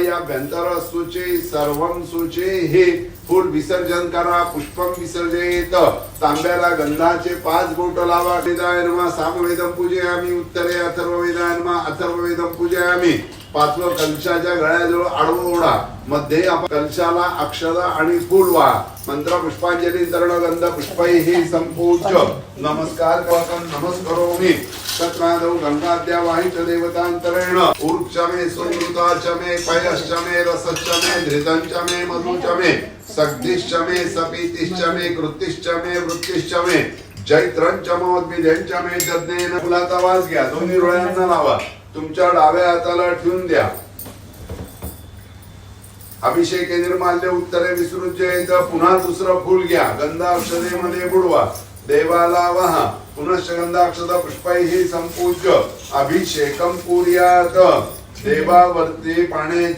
याभ्यंतर शुचे सर्वं शुचे हे फूल विसर्जन करा. पुष्पम विसर्जयेत. तांब्याला गंधाचे 5 बोट लावा. वेदाय नमः सामवेदम पूजयामी. उत्तरे अथर्ववेदाय नमः अथर्ववेदम पूजयामी. 5वं कलशाच्या गळ्याजवळ आडवं ओढा. मध्ये कलशाला अक्षदा आणि फूल वा. मंत्र पुष्पांजली तरण गंध पुष्पैः संपूज्य नमस्कार करतं नमस्करोमि. तत्रादौ गंगाद्या वाहित देवतांतरेण ऊर्क्षमे सुमृताचमे पयश्चमे रसश्चमे धृतंचमे मधुचमे सग्धिश्चमे सपीतिश्चमे कृतिश्चमे वृत्तिश्चमे जैत्रंचमोद्भिदेंचमे जज्ञेन. फुलाचा वास घ्या. दोन्ही डोळ्यांना लावा. तुमच्या डाव्या हाताला ठेवून द्या. अभिषेक निर्माल्य उत्तरे विसृज्येत. पुन्हा दुसरं फूल घ्या. गंधाक्षदेमध्ये बुडवा. देवाला वहा. पुनश्च गंधाक्षदा पुष्पैः संपूज्य अभिषेकम कुर्यात. देवावरती पाण्याची